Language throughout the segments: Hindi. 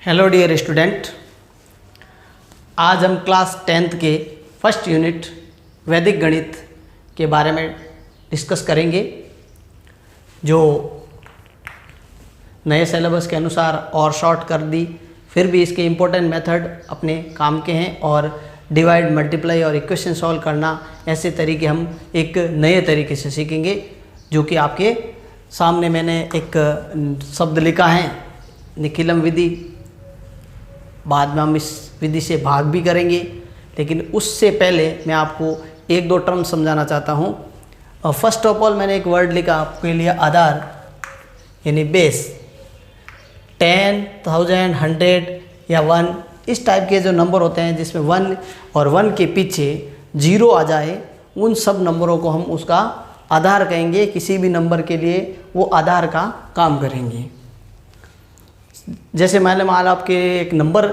हेलो डियर स्टूडेंट, आज हम क्लास 10th के फर्स्ट यूनिट वैदिक गणित के बारे में डिस्कस करेंगे, जो नए सिलेबस के अनुसार और शॉर्ट कर दी, फिर भी इसके इम्पोर्टेंट मेथड अपने काम के हैं और डिवाइड, मल्टीप्लाई और इक्वेशन सॉल्व करना, ऐसे तरीके हम एक नए तरीके से सीखेंगे। जो कि आपके सामने मैंने एक शब्द लिखा है, निखिलम विधि। बाद में हम इस विधि से भाग भी करेंगे, लेकिन उससे पहले मैं आपको एक दो टर्म समझाना चाहता हूँ। फर्स्ट ऑफ ऑल मैंने एक वर्ड लिखा आपके लिए, आधार यानी बेस। 10, 1000, 100 या 1 इस टाइप के जो नंबर होते हैं जिसमें 1 और 1 के पीछे 0 आ जाए, उन सब नंबरों को हम उसका आधार कहेंगे। किसी भी नंबर के लिए वो आधार का काम करेंगे। जैसे मैंने मान लो आपके एक नंबर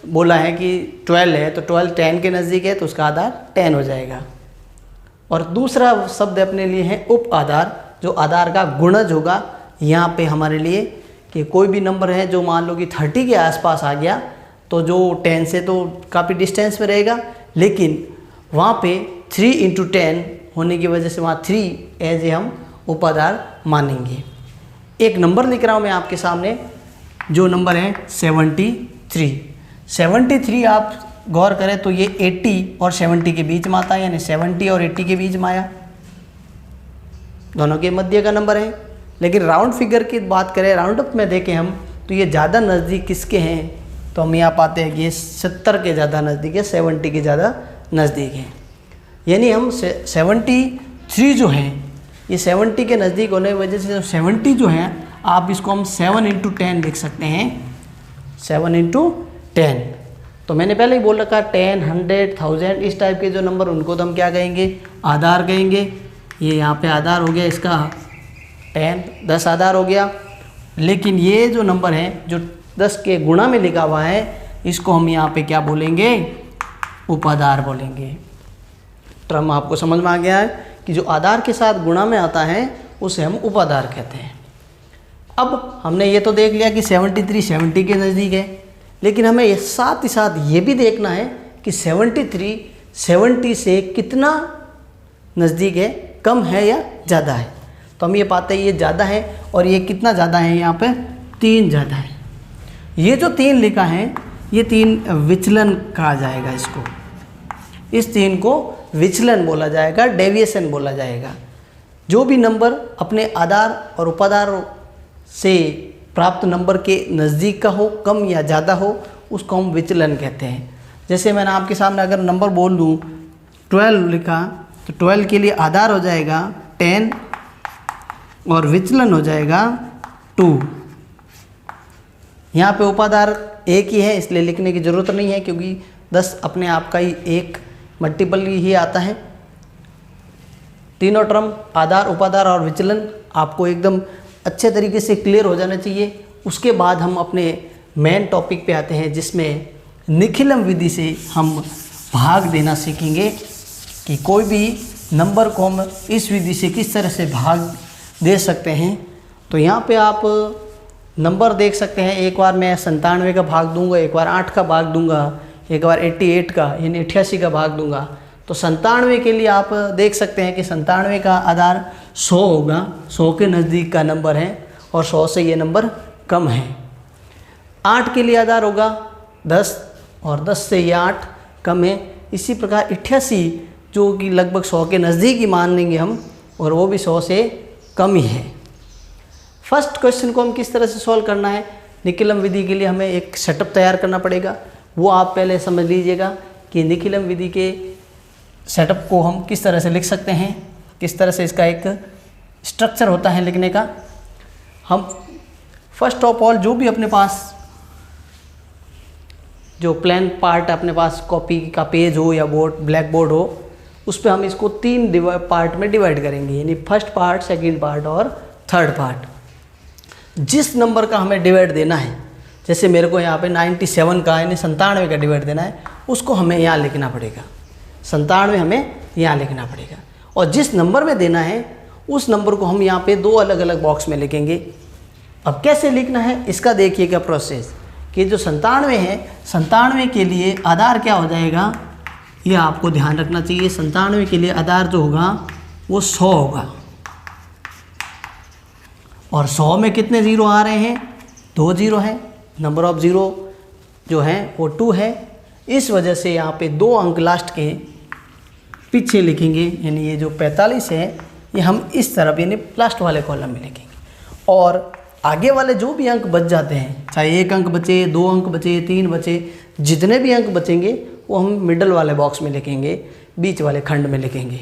बोला है कि 12 है, तो 12 10 के नज़दीक है, तो उसका आधार 10 हो जाएगा। और दूसरा शब्द अपने लिए है उप आधार, जो आधार का गुणज होगा। यहाँ पे हमारे लिए कि कोई भी नंबर है जो मान लो कि 30 के आसपास आ गया, तो जो 10 से तो काफ़ी डिस्टेंस में रहेगा, लेकिन वहाँ पे 3 × 10 होने की वजह से वहाँ 3 एज ए हम उपाधार मानेंगे। एक नंबर लिख रहा हूँ मैं आपके सामने, जो नंबर है 73। 73 आप गौर करें तो ये 80 और 70 के बीच में आता है, यानी 70 और 80 के बीच में आया, दोनों के मध्य का नंबर है। लेकिन राउंड फिगर की बात करें, राउंड अप में देखें हम, तो ये ज़्यादा नज़दीक किसके हैं, तो हम यहाँ पाते हैं कि ये 70 के ज़्यादा नज़दीक है, 70 के ज़्यादा नज़दीक है। यानी हम 73 जो हैं, ये 70 के नज़दीक होने की वजह से 70 जो है, आप इसको हम 7 × 10 लिख सकते हैं। 7 × 10, तो मैंने पहले ही बोल रखा 10, 100, 1000 इस टाइप के जो नंबर, उनको तो हम क्या कहेंगे, आधार कहेंगे। ये यहाँ पे आधार हो गया इसका 10 आधार हो गया। लेकिन ये जो नंबर है जो 10 के गुणा में लिखा हुआ है, इसको हम यहाँ पे क्या बोलेंगे, उपाधार बोलेंगे। टर्म आपको समझ में आ गया है कि जो आधार के साथ गुणा में आता है उसे हम उपाधार कहते हैं। अब हमने ये तो देख लिया कि 73 70 के नज़दीक है, लेकिन हमें साथ ही साथ ये भी देखना है कि 73 70 से कितना नज़दीक है, कम है या ज़्यादा है। तो हम ये पाते हैं ये ज़्यादा है, और ये कितना ज़्यादा है, यहाँ पे 3 ज़्यादा है। ये जो 3 लिखा है, ये 3 विचलन कहा जाएगा इसको। इस 3 को विचलन बोला जाएगा, डेविएशन बोला जाएगा। जो भी नंबर अपने आधार और उपाधार से प्राप्त नंबर के नज़दीक का हो, कम या ज़्यादा हो, उसको हम विचलन कहते हैं। जैसे मैंने आपके सामने अगर नंबर बोल दूँ 12 लिखा, तो 12 के लिए आधार हो जाएगा 10 और विचलन हो जाएगा 2। यहाँ पे उपाधार एक ही है, इसलिए लिखने की ज़रूरत नहीं है, क्योंकि 10 अपने आप का ही एक मल्टीपल ही आता है। तीनों टर्म आधार, उपाधार और विचलन आपको एकदम अच्छे तरीके से क्लियर हो जाना चाहिए। उसके बाद हम अपने मेन टॉपिक पे आते हैं, जिसमें निखिलम विधि से हम भाग देना सीखेंगे कि कोई भी नंबर को हम इस विधि से किस तरह से भाग दे सकते हैं। तो यहाँ पे आप नंबर देख सकते हैं, एक बार मैं 97 का भाग दूंगा, एक बार 8 का भाग दूंगा, एक बार 88 का यानी 88 का भाग दूंगा। तो 97 के लिए आप देख सकते हैं कि 97 का आधार 100 होगा, 100 के नज़दीक का नंबर है, और 100 से ये नंबर कम है। 8 के लिए आधार होगा 10, और 10 से ये 8 कम है। इसी प्रकार 88 जो कि लगभग 100 के नज़दीक ही मान लेंगे हम, और वो भी 100 से कम ही है। फर्स्ट क्वेश्चन को हम किस तरह से सॉल्व करना है, निखिलम विधि के लिए हमें एक सेटअप तैयार करना पड़ेगा। वो आप पहले समझ लीजिएगा कि निखिलम विधि के सेटअप को हम किस तरह से लिख सकते हैं, किस तरह से इसका एक स्ट्रक्चर होता है लिखने का। हम फर्स्ट ऑफ ऑल जो भी अपने पास जो प्लान पार्ट अपने पास कॉपी का पेज हो या बोर्ड, ब्लैक बोर्ड हो, उस पर हम इसको 3 पार्ट में डिवाइड करेंगे, यानी फर्स्ट पार्ट, सेकंड पार्ट और थर्ड पार्ट। जिस नंबर का हमें डिवाइड देना है, जैसे मेरे को यहाँ पे 97 का यानी 97 का डिवाइड देना है, उसको हमें यहाँ लिखना पड़ेगा। 97 हमें यहाँ लिखना पड़ेगा, और जिस नंबर में देना है उस नंबर को हम यहाँ पे 2 अलग अलग बॉक्स में लिखेंगे। अब कैसे लिखना है इसका देखिएगा प्रोसेस, कि जो 97 है, 97 के लिए आधार क्या हो जाएगा, ये आपको ध्यान रखना चाहिए। 97 के लिए आधार जो होगा वो 100 होगा। और 100 में कितने ज़ीरो आ रहे हैं, 2 ज़ीरो हैं। नंबर ऑफ ज़ीरो जो है वो 2 है। इस वजह से यहाँ पे 2 अंक लास्ट के पीछे लिखेंगे, यानी ये जो 45 है ये हम इस तरफ यानी लास्ट वाले कॉलम में लिखेंगे। और आगे वाले जो भी अंक बच जाते हैं, चाहे 1 अंक बचे, 2 अंक बचे, 3 बचे, जितने भी अंक बचेंगे वो हम मिडल वाले बॉक्स में लिखेंगे, बीच वाले खंड में लिखेंगे।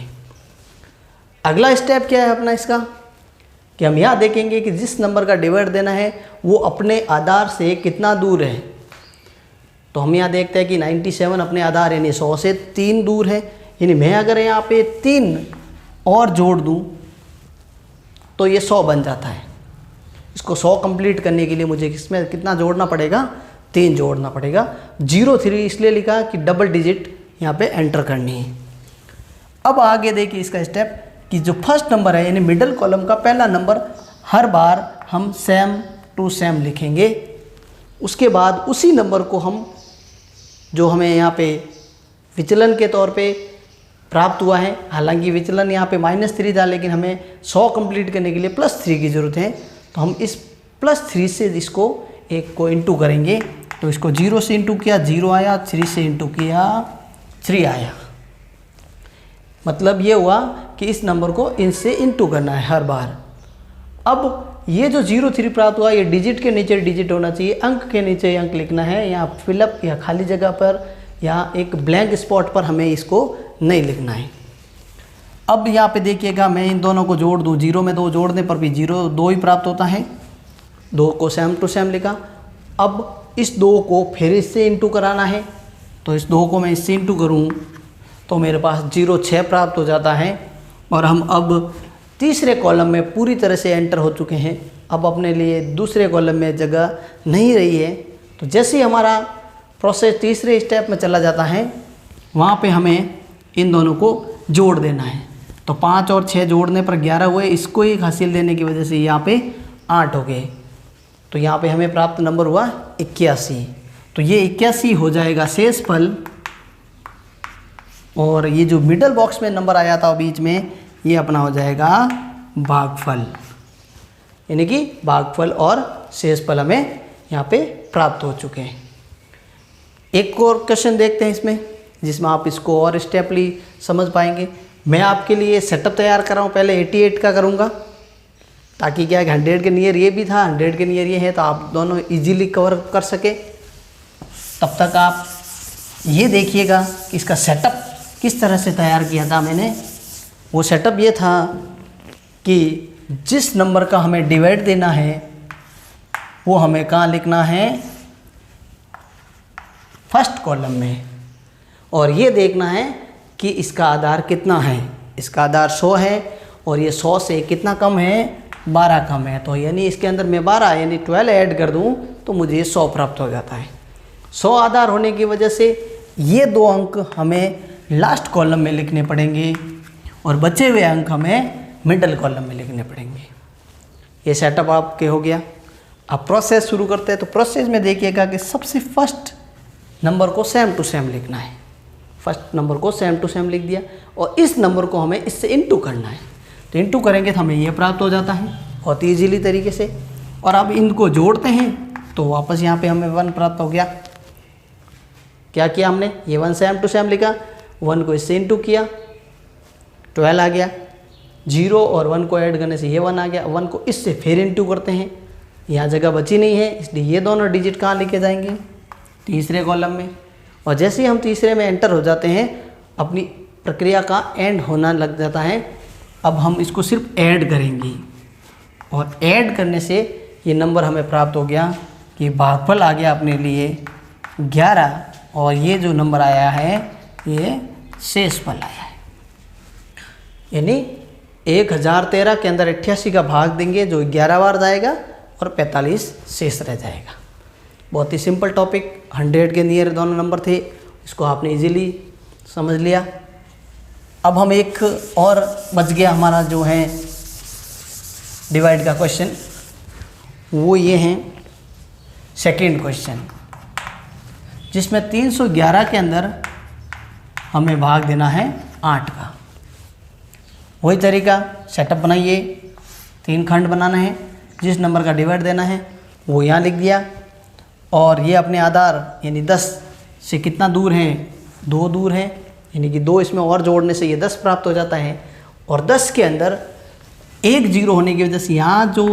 अगला स्टेप क्या है अपना इसका, कि हम यहाँ देखेंगे कि जिस नंबर का डिवाइड देना है वो अपने आधार से कितना दूर है। तो हम यहाँ देखते हैं कि 97 अपने आधार यानी 100 से 3 दूर है। यानी मैं अगर यहाँ पे 3 और जोड़ दूँ तो ये 100 बन जाता है। इसको 100 कंप्लीट करने के लिए मुझे इसमें कितना जोड़ना पड़ेगा, 3 जोड़ना पड़ेगा। 03 इसलिए लिखा कि डबल डिजिट यहाँ पे एंटर करनी है। अब आगे देखिए इसका स्टेप कि जो फर्स्ट नंबर है यानी मिडिल कॉलम का पहला नंबर हर बार हम सेम टू सेम लिखेंगे। उसके बाद उसी नंबर को हम जो हमें यहाँ पे विचलन के तौर पे प्राप्त हुआ है, हालांकि विचलन यहाँ पे -3 था, लेकिन हमें 100 कंप्लीट करने के लिए +3 की ज़रूरत है। तो हम इस +3 से इसको एक को इंटू करेंगे। तो इसको 0 से इंटू किया 0 आया, 3 से इंटू किया 3 आया। मतलब ये हुआ कि इस नंबर को इनसे इंटू करना है हर बार। अब ये जो 03 प्राप्त हुआ ये डिजिट के नीचे डिजिट होना चाहिए, अंक के नीचे अंक लिखना है। यहाँ फिलअप या खाली जगह पर या एक ब्लैंक स्पॉट पर हमें इसको नहीं लिखना है। अब यहाँ पे देखिएगा मैं इन दोनों को जोड़ दूँ, 0 में 2 जोड़ने पर भी 0 2 ही प्राप्त होता है। 2 को सेम टू सेम लिखा। अब इस 2 को फिर इससे इंटू कराना है। तो इस 2 को मैं इससे इंटू करूँ तो मेरे पास 06 प्राप्त हो जाता है। और हम अब तीसरे कॉलम में पूरी तरह से एंटर हो चुके हैं। अब अपने लिए दूसरे कॉलम में जगह नहीं रही है। तो जैसे ही हमारा प्रोसेस तीसरे स्टेप में चला जाता है, वहाँ पे हमें इन दोनों को जोड़ देना है। तो 5 और 6 जोड़ने पर 11 हुए। इसको एक हासिल देने की वजह से यहाँ पे 8 हो गए। तो यहाँ पे हमें प्राप्त नंबर हुआ 81। तो ये 81 हो जाएगा शेषफल। और ये जो मिडल बॉक्स में नंबर आया था बीच में, ये अपना हो जाएगा भागफल। यानी कि भागफल और शेषफल हमें यहाँ पे प्राप्त हो चुके हैं। एक और क्वेश्चन देखते हैं इसमें, जिसमें आप इसको और स्टेपली समझ पाएंगे। मैं आपके लिए सेटअप तैयार कर रहा हूँ। पहले 88 का करूँगा ताकि क्या 100 के नियर ये भी था, 100 के नियर ये है, तो आप दोनों इजीली कवर कर सके। तब तक आप ये देखिएगा कि इसका सेटअप किस तरह से तैयार किया था मैंने। वो सेटअप ये था कि जिस नंबर का हमें डिवाइड देना है वो हमें कहाँ लिखना है, फर्स्ट कॉलम में। और ये देखना है कि इसका आधार कितना है। इसका आधार 100 है और ये 100 से कितना कम है, 12 कम है। तो यानी इसके अंदर मैं 12 यानी 12 ऐड कर दूं तो मुझे 100 प्राप्त हो जाता है। 100 आधार होने की वजह से ये 2 अंक हमें लास्ट कॉलम में लिखने पड़ेंगे और बचे हुए अंक हमें मिडल कॉलम में लिखने पड़ेंगे। ये सेटअप आपके हो गया। अब प्रोसेस शुरू करते हैं। तो प्रोसेस में देखिएगा कि सबसे फर्स्ट नंबर को सेम टू सेम लिखना है। फर्स्ट नंबर को सेम टू सेम लिख दिया और इस नंबर को हमें इससे इंटू करना है। तो इंटू करेंगे तो हमें ये प्राप्त हो जाता है बहुत ईजीली तरीके से। और अब इनको जोड़ते हैं तो वापस यहाँ पे हमें 1 प्राप्त हो गया। क्या किया हमने, ये 1 सेम टू सेम लिखा, 1 को इससे इंटू किया, 12 आ गया। 0 और 1 को ऐड करने से ये 1 आ गया। 1 को इससे फिर इंटू करते हैं, यहाँ जगह बची नहीं है, इसलिए ये दोनों डिजिट कहाँ लेके जाएंगे, तीसरे कॉलम में। और जैसे ही हम तीसरे में एंटर हो जाते हैं अपनी प्रक्रिया का एंड होना लग जाता है। अब हम इसको सिर्फ ऐड करेंगे और ऐड करने से ये नंबर हमें प्राप्त हो गया कि भागफल आ गया अपने लिए 11 और ये जो नंबर आया है ये शेषफल आया है। यानी 1013 के अंदर 88 का भाग देंगे जो 11 बार जाएगा और 45 शेष रह जाएगा। बहुत ही सिंपल टॉपिक, 100 के नियर दोनों नंबर थे, इसको आपने इजीली समझ लिया। अब हम एक और बच गया हमारा जो है डिवाइड का क्वेश्चन, वो ये है सेकंड क्वेश्चन। जिसमें 311 के अंदर हमें भाग देना है 8 का। वही तरीका सेटअप बनाइए, 3 खंड बनाना है, जिस नंबर का डिवाइड देना है वो यहाँ लिख दिया, और ये अपने आधार यानी 10 से कितना दूर है, 2 दूर है, यानी कि 2 इसमें और जोड़ने से ये 10 प्राप्त हो जाता है। और 10 के अंदर 1 जीरो होने की वजह से यहाँ जो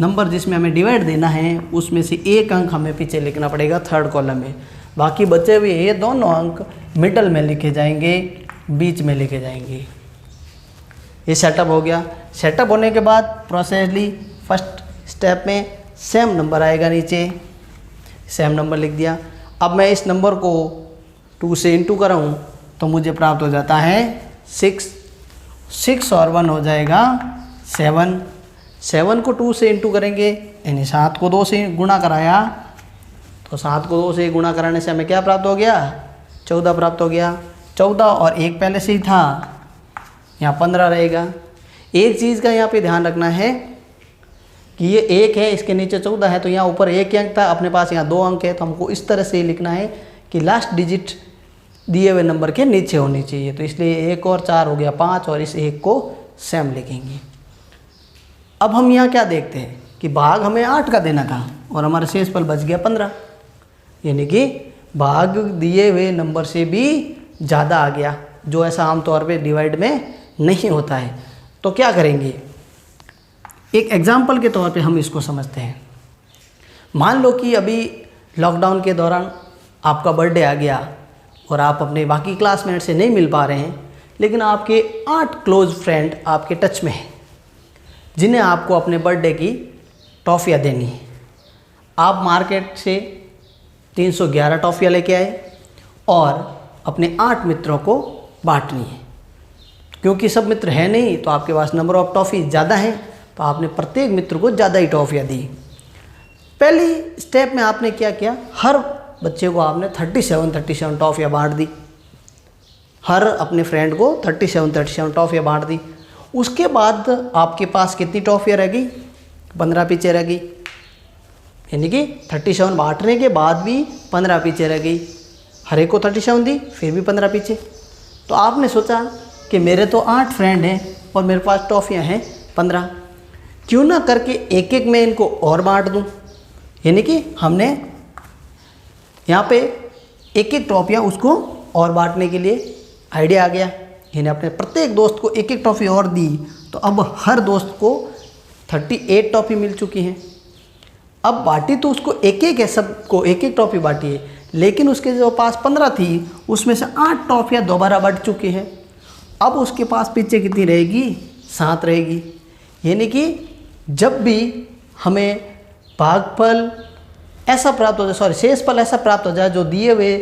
नंबर जिसमें हमें डिवाइड देना है उसमें से 1 अंक हमें पीछे लिखना पड़ेगा 3rd कॉलम में। बाकी बचे हुए ये दोनों अंक मिडल में लिखे जाएंगे, बीच में लिखे जाएंगे। ये सेटअप हो गया। सेटअप होने के बाद प्रोसेसली फर्स्ट स्टेप में सेम नंबर आएगा, नीचे सेम नंबर लिख दिया। अब मैं इस नंबर को 2 से इंटू कराऊँ तो मुझे प्राप्त हो जाता है 6 और 1 हो जाएगा 7। 7 को 2 से इंटू करेंगे यानी 7 को 2 से गुणा कराया तो 7 को 2 से गुणा कराने से हमें क्या प्राप्त हो गया, 14 प्राप्त हो गया। 14 और 1 पहले से ही था, यहाँ 15 रहेगा। एक चीज़ का यहाँ पे ध्यान रखना है कि ये 1 है, इसके नीचे 14 है, तो यहाँ ऊपर 1 अंक था, अपने पास यहाँ 2 अंक है, तो हमको इस तरह से लिखना है कि लास्ट डिजिट दिए हुए नंबर के नीचे होनी चाहिए। तो इसलिए 1 और 4 हो गया 5, और इस 1 को सेम लिखेंगे। अब हम यहाँ क्या देखते हैं कि भाग हमें 8 का देना था और हमारा शेषफल बच गया 15, यानी कि भाग दिए हुए नंबर से भी ज़्यादा आ गया, जो ऐसा आमतौर पे डिवाइड में नहीं होता है। तो क्या करेंगे, एक एग्जाम्पल के तौर पे हम इसको समझते हैं। मान लो कि अभी लॉकडाउन के दौरान आपका बर्थडे आ गया और आप अपने बाकी क्लासमेट से नहीं मिल पा रहे हैं, लेकिन आपके 8 क्लोज फ्रेंड आपके टच में हैं जिन्हें आपको अपने बर्थडे की टॉफ़ियाँ देनी है। आप मार्केट से 311 टॉफ़ियाँ लेके आए और अपने 8 मित्रों को बांटनी है। क्योंकि सब मित्र हैं नहीं तो आपके पास नंबर ऑफ़ टॉफ़ी ज़्यादा है, तो आपने प्रत्येक मित्र को ज़्यादा ही टॉफ़ियाँ दी। पहली स्टेप में आपने क्या किया, हर बच्चे को आपने 37 टॉफ़ियाँ बांट दी, हर अपने फ्रेंड को 37 टॉफ़ियाँ बांट दी। उसके बाद आपके पास कितनी टॉफ़ियाँ रह गई, 15 पीछे रह गई, यानी कि 37 बांटने के बाद भी 15 पीछे रह गई। हर एक को 37 दी, फिर भी 15 पीछे। तो आपने सोचा कि मेरे तो 8 फ्रेंड हैं और मेरे पास टॉफ़ियाँ हैं 15, क्यों ना करके एक एक में इनको और बांट दूँ। यानी कि हमने यहाँ पे एक एक टॉफ़ियाँ उसको और बांटने के लिए आइडिया आ गया, यानी अपने प्रत्येक दोस्त को एक एक टॉफ़ी और दी, तो अब हर दोस्त को 38 टॉफ़ी मिल चुकी हैं। अब बांटी तो उसको एक एक है, सबको एक एक टॉफ़ी बांटी है, लेकिन उसके जो पास 15 थी उसमें से 8 टॉफ़ियाँ दोबारा बढ़ चुकी हैं। अब उसके पास पीछे कितनी रहेगी, 7 रहेगी। यानी कि जब भी हमें भागफल ऐसा प्राप्त हो जाए, शेषफल ऐसा प्राप्त हो जाए जो दिए हुए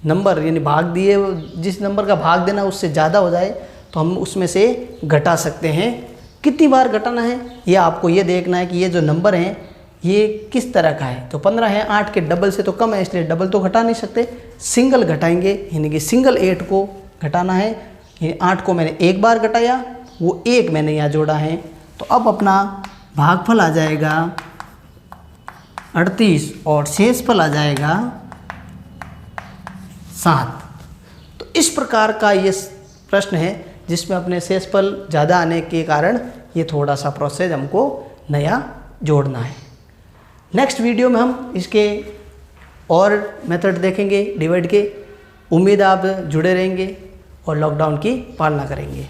नंबर यानी भाग दिए जिस नंबर का भाग देना उससे ज़्यादा हो जाए, तो हम उसमें से घटा सकते हैं। कितनी बार घटाना है ये आपको ये देखना है कि ये जो नंबर हैं ये किस तरह का है। तो 15 है, 8 के डबल से तो कम है, इसलिए डबल तो घटा नहीं सकते, सिंगल घटाएंगे, यानी कि सिंगल 8 को घटाना है। ये 8 को मैंने एक बार घटाया, वो 1 मैंने यहाँ जोड़ा है, तो अब अपना भागफल आ जाएगा 38 और शेषफल आ जाएगा 7। तो इस प्रकार का ये प्रश्न है जिसमें अपने शेषफल ज़्यादा आने के कारण ये थोड़ा सा प्रोसेस हमको नया जोड़ना है। नेक्स्ट वीडियो में हम इसके और मेथड देखेंगे डिवाइड के। उम्मीद आप जुड़े रहेंगे और लॉकडाउन की पालना करेंगे।